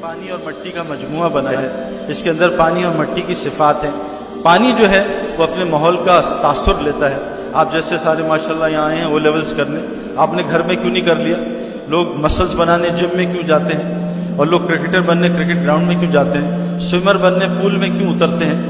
پانی اور مٹی کا مجموعہ بنا ہے. اس کے اندر پانی اور مٹی کی صفات ہیں. پانی جو ہے وہ اپنے ماحول کا تاثر لیتا ہے. آپ جیسے سارے ماشاءاللہ یہاں آئے ہیں وہ لیولز کرنے, آپ نے گھر میں کیوں نہیں کر لیا؟ لوگ مسلز بنانے جم میں کیوں جاتے ہیں, اور لوگ کرکٹر بننے کرکٹ گراؤنڈ میں کیوں جاتے ہیں, سوئمر بننے پول میں کیوں اترتے ہیں؟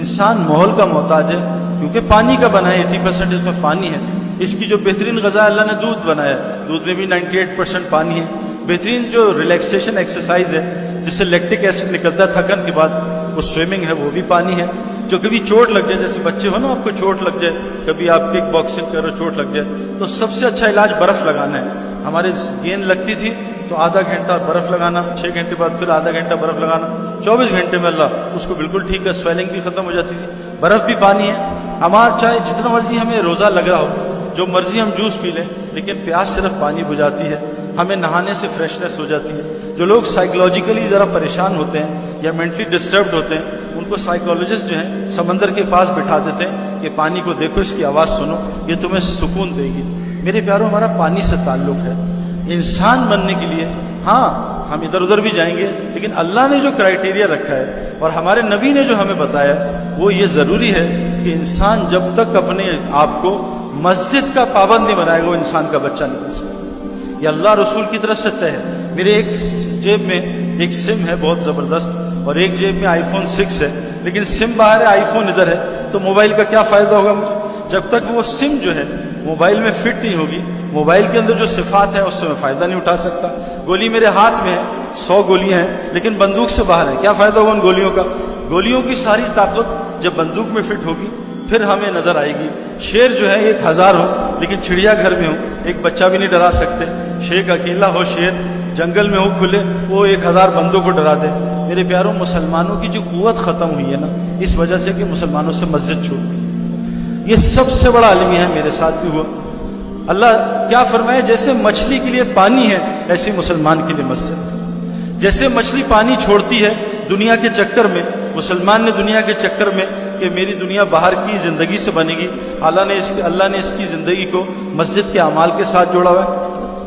انسان ماحول کا محتاج ہے کیونکہ پانی کا بنا ہے. 80% اس میں پانی ہے. اس کی جو بہترین غذا اللہ نے دودھ بنایا ہے, دودھ میں بھی 98% پانی ہے. بہترین جو ریلیکسیشن ایکسرسائز ہے جس سے لیکٹک ایسڈ نکلتا ہے تھکن کے بعد, وہ سوئمنگ ہے, وہ بھی پانی ہے. جو کبھی چوٹ لگ جائے, جیسے بچے ہو نا, آپ کو چوٹ لگ جائے, کبھی آپ کک باکسنگ کرو چوٹ لگ جائے, تو سب سے اچھا علاج برف لگانا ہے. ہمارے گیند لگتی تھی تو آدھا گھنٹہ برف لگانا, 6 گھنٹے بعد پھر آدھا گھنٹہ برف لگانا, 24 گھنٹے میں اللہ اس کو بالکل ٹھیک ہے, سویلنگ بھی ختم ہو جاتی تھی. برف بھی پانی ہے. ہمارا چاہے جتنا مرضی ہمیں روزہ لگ رہا ہو, جو مرضی ہم جوس پی لیں, لیکن پیاس صرف پانی بجھاتی ہے. ہمیں نہانے سے فریشنس ہو جاتی ہے. جو لوگ سائیکولوجیکلی ذرا پریشان ہوتے ہیں یا مینٹلی ڈسٹربڈ ہوتے ہیں, ان کو سائیکولوجسٹ جو ہیں سمندر کے پاس بٹھا دیتے ہیں کہ پانی کو دیکھو, اس کی آواز سنو, یہ تمہیں سکون دے گی. میرے پیاروں, ہمارا پانی سے تعلق ہے. انسان بننے کے لیے ہاں ہم ادھر ادھر بھی جائیں گے, لیکن اللہ نے جو کرائیٹیریا رکھا ہے اور ہمارے نبی نے جو ہمیں بتایا وہ یہ ضروری ہے کہ انسان جب تک اپنے آپ کو مسجد کا پابند نہیں بنائے گا, وہ انسان کا بچہ نہیں بن سکتا. یہ اللہ رسول کی طرف سے طے ہے. میرے ایک جیب میں ایک سم ہے بہت زبردست, اور ایک جیب میں آئی فون 6 ہے, لیکن سم باہر ہے, آئی فون ادھر ہے, تو موبائل کا کیا فائدہ ہوگا مجھے جب تک وہ سم جو ہے موبائل میں فٹ نہیں ہوگی. موبائل کے اندر جو صفات ہیں اس سے میں فائدہ نہیں اٹھا سکتا. گولی میرے ہاتھ میں ہے, 100 گولیاں ہیں, لیکن بندوق سے باہر ہے, کیا فائدہ ہوگا ان گولیوں کا؟ گولیوں کی ساری طاقت جب بندوق میں فٹ ہوگی پھر ہمیں نظر آئے گی. شیر جو ہے 1000 ہو, لیکن چڑیا گھر میں ہو, ایک بچہ بھی نہیں ڈرا سکتے. شیر اکیلا ہو, شیر جنگل میں ہو کھلے, وہ 1000 بندوں کو ڈرا دے. میرے پیاروں, مسلمانوں کی جو قوت ختم ہوئی ہے نا, اس وجہ سے کہ مسلمانوں سے مسجد چھوٹ گئی. یہ سب سے بڑا عالمیہ ہے, میرے ساتھ بھی ہوا. اللہ کیا فرمائے, جیسے مچھلی کے لیے پانی ہے ایسے مسلمان کے لیے مسجد. جیسے مچھلی پانی چھوڑتی ہے دنیا کے چکر میں, مسلمان نے دنیا کے چکر میں کہ میری دنیا باہر کی زندگی سے بنے گی, اللہ نے اس کی زندگی کو مسجد کے اعمال کے ساتھ جوڑا ہوا ہے.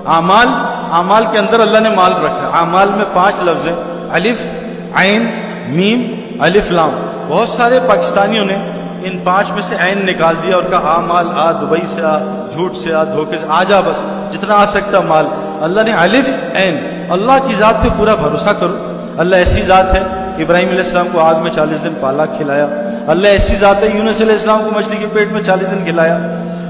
اعمال کے اندر اللہ نے مال رکھا ہے. اعمال میں 5 لفظ ہیں, الف عین میم الف لام. بہت سارے پاکستانیوں نے ان 5 میں سے عین نکال دیا اور کہا اعمال, آ دبئی سے, آ جھوٹ سے, آ دھوکے سے, آ جا بس جتنا آ سکتا مال. اللہ نے الف عین, اللہ کی ذات پہ پورا بھروسہ کرو. اللہ ایسی ذات ہے, ابراہیم علیہ السلام کو آگ میں 40 دن پالا کھلایا. اللہ ایسی ذات ہے, یونس علیہ السلام کو مچھلی کے پیٹ میں 40 دن کھلایا.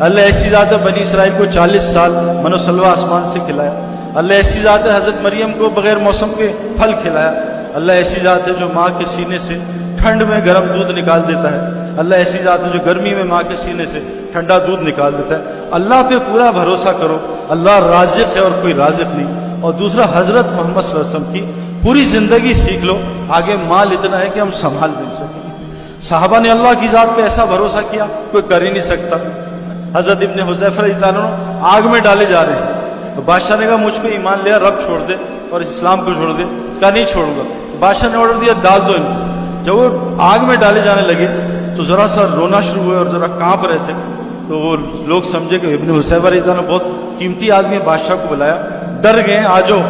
اللہ ایسی ذات ہے, بنی اسرائیل کو 40 سال من و سلوہ آسمان سے کھلایا. اللہ ایسی ذات ہے, حضرت مریم کو بغیر موسم کے پھل کھلایا. اللہ ایسی ذات ہے جو ماں کے سینے سے ٹھنڈ میں گرم دودھ نکال دیتا ہے. اللہ ایسی ذات ہے جو گرمی میں ماں کے سینے سے ٹھنڈا دودھ نکال دیتا ہے. اللہ پہ پورا بھروسہ کرو, اللہ رازق ہے اور کوئی رازق نہیں. اور دوسرا, حضرت محمد صلی اللہ علیہ وسلم کی پوری زندگی سیکھ لو, آگے مال اتنا ہے کہ ہم سنبھال نہیں سکیں. صحابہ نے اللہ کی ذات پہ ایسا بھروسہ کیا کوئی کر ہی نہیں سکتا. حضرت ابن حذیفہ رضی اللہ عنہ آگ میں ڈالے جا رہے ہیں, بادشاہ نے کہا مجھ پہ ایمان لیا, رب چھوڑ دے اور اسلام کو چھوڑ دے. کہا نہیں چھوڑوں گا. بادشاہ نے آرڈر دیا ڈال دو ان کو. جب وہ آگ میں ڈالے جانے لگے تو ذرا سا رونا شروع ہوئے اور ذرا کانپ رہے تھے. تو وہ لوگ سمجھے کہ ابن حذیفہ رضی اللہ عنہ بہت قیمتی آدمی, بادشاہ کو بلایا, ڈر گئے, آ جاؤ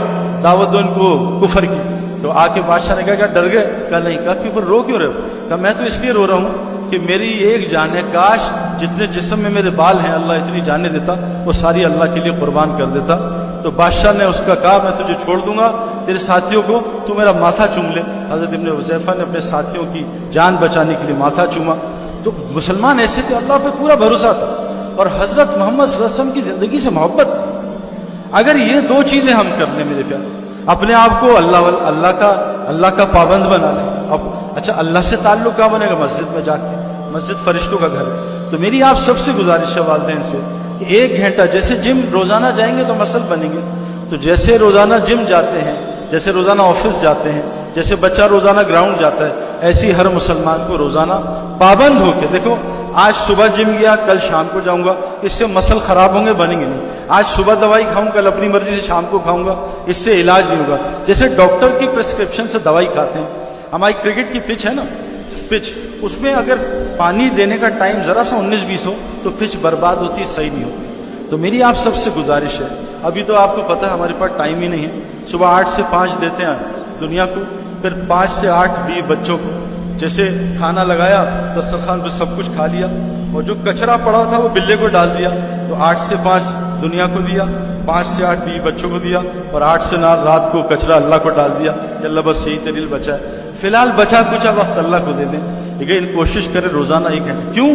دعوت دو ان کو کفر کی. تو آ کے بادشاہ نے کہا کیا ڈر گئے؟ کہا نہیں. کہا کہ رو کیوں رہے ہو؟ کہا میں تو اس لیے رو رہا ہوں کہ میری ایک جان ہے, کاش جتنے جسم میں میرے بال ہیں اللہ اتنی جانیں دیتا, وہ ساری اللہ کے لیے قربان کر دیتا. تو بادشاہ نے اس کا کہا میں تجھے چھوڑ دوں گا, تیرے ساتھیوں کو تو میرا ماتھا چوم لے. حضرت ابن حذیفہ نے اپنے ساتھیوں کی جان بچانے کے لیے ماتھا چوما. تو مسلمان ایسے تھے, اللہ پہ پورا بھروسہ تھا اور حضرت محمد صلی اللہ علیہ وسلم کی زندگی سے محبت تھی. اگر یہ 2 چیزیں ہم کر لیں میرے پیارے, اپنے آپ کو اللہ کا پابند بنا لیں. اب اچھا, اللہ سے تعلق کہاں بنے گا؟ مسجد میں جا کے. مسجد فرشتوں کا گھر ہے. تو میری آپ سب سے گزارش ہے والدین سے کہ 1 گھنٹہ, جیسے جم روزانہ جائیں گے تو مسل بنیں گے, تو جیسے روزانہ جم جاتے ہیں, جیسے روزانہ آفس جاتے ہیں, جیسے بچہ روزانہ گراؤنڈ جاتا ہے, ایسے ہی ہر مسلمان کو روزانہ پابند ہو کے دیکھو. آج صبح جم گیا, کل شام کو جاؤں گا, اس سے مسل خراب ہوں گے, بنیں گے نہیں. آج صبح دوائی کھاؤں, کل اپنی مرضی سے شام کو کھاؤں گا, اس سے علاج نہیں ہوگا. جیسے ڈاکٹر کی پرسکرپشن سے دوائی کھاتے ہیں. ہماری کرکٹ کی پچ ہے نا, پچ, اس میں اگر پانی دینے کا ٹائم ذرا سا 19-20 ہو تو پچ برباد ہوتی ہے, صحیح نہیں ہوتی. تو میری آپ سب سے گزارش ہے, ابھی تو آپ کو پتہ ہے ہمارے پاس ٹائم ہی نہیں ہے. صبح 8 سے 5 دیتے ہیں, دنیا کو، پھر 5 سے 8 بیوی بچوں کو. جیسے کھانا لگایا دسترخوان پہ سب کچھ کھا لیا، اور جو کچرا پڑا تھا وہ بلے کو ڈال دیا، تو 8 سے 5 دنیا کو دیا، 5 سے 8 بیوی بچوں کو دیا، اور 8 سے 9 رات کو کچرا اللہ کو ڈال دیا کہ اللہ بس یہی دلیل بچا ہے. فی الحال بچا کچا وقت اللہ کو دے دیں، لیکن کوشش کریں روزانہ 1 گھنٹہ. کیوں؟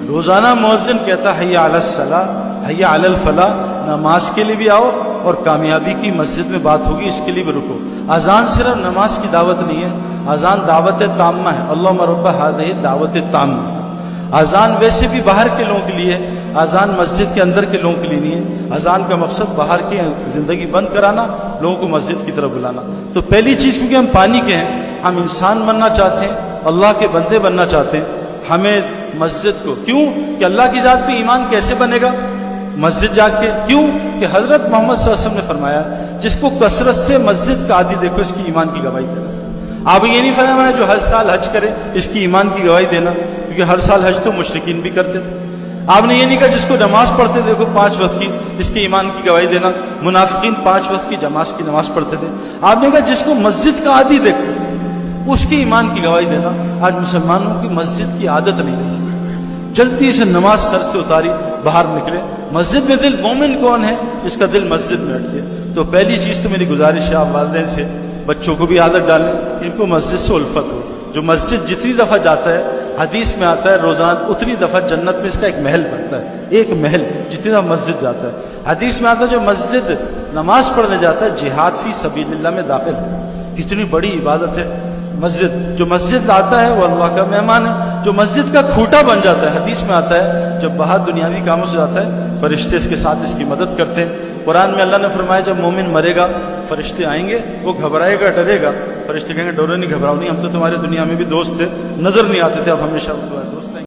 روزانہ مؤذن کہتا ہے حی علی الصلاۃ حی علی الفلاح، نماز کے لیے بھی آؤ، اور کامیابی کی مسجد میں بات ہوگی اس کے لیے بھی رکو. اذان صرف نماز کی دعوت نہیں ہے، اذان دعوت تامہ ہے. اللہم رب ہذہ دعوت تامہ. اذان ویسے بھی باہر کے لوگوں کے لیے ہے، اذان مسجد کے اندر کے لوگوں کے لیے نہیں ہے. اذان کا مقصد باہر کی زندگی بند کرانا، لوگوں کو مسجد کی طرف بلانا. تو پہلی چیز، کیونکہ ہم پانی کے ہیں، ہم انسان بننا چاہتے ہیں، اللہ کے بندے بننا چاہتے ہیں، ہمیں مسجد کو. کیوں کہ اللہ کی ذات پہ ایمان کیسے بنے گا؟ مسجد جا کے. کیوں کہ حضرت محمد صلی اللہ علیہ وسلم نے فرمایا جس کو کثرت سے مسجد کا عادی دیکھو اس کی ایمان کی گواہی دینا. آپ یہ نہیں فرمایا جو ہر سال حج کرے اس کی ایمان کی گواہی دینا، کیونکہ ہر سال حج تو مشرکین بھی کرتے تھے. آپ نے یہ نہیں کہا جس کو نماز پڑھتے دیکھو 5 وقت کی اس کی ایمان کی گواہی دینا، منافقین 5 وقت کی جماعت کی نماز پڑھتے تھے. آپ نے کہا جس کو مسجد کا عادی دیکھو اس کی ایمان کی گواہی دینا. آج مسلمانوں کی مسجد کی عادت نہیں رہی، جلدی سے نماز سر سے اتاری باہر نکلے. مسجد میں دل، مومن کون ہے جس کا دل مسجد میں اٹھ گیا؟ تو پہلی چیز تو میری گزارش ہے آپ والدین سے، بچوں کو بھی عادت ڈالیں کہ ان کو مسجد سے الفت ہو. جو مسجد جتنی دفعہ جاتا ہے، حدیث میں آتا ہے روزانہ اتنی دفعہ جنت میں اس کا ایک محل بنتا ہے. ایک محل جتنی دفعہ مسجد جاتا ہے. حدیث میں آتا ہے جو مسجد نماز پڑھنے جاتا ہے جہاد فی سبیل اللہ میں داخل ہے. کتنی بڑی عبادت ہے مسجد. جو مسجد آتا ہے وہ اللہ کا مہمان ہے. جو مسجد کا کھوٹا بن جاتا ہے، حدیث میں آتا ہے جب باہر دنیاوی کاموں سے جاتا ہے فرشتے اس کے ساتھ اس کی مدد کرتے ہیں. قرآن میں اللہ نے فرمایا جب مومن مرے گا فرشتے آئیں گے، وہ گھبرائے گا، ڈرے گا. فرشتے کہیں گے ڈرو نہیں، گھبراؤ نہیں، ہم تو تمہارے دنیا میں بھی دوست تھے، نظر نہیں آتے تھے، اب ہمیشہ تمہارے دوست ہیں.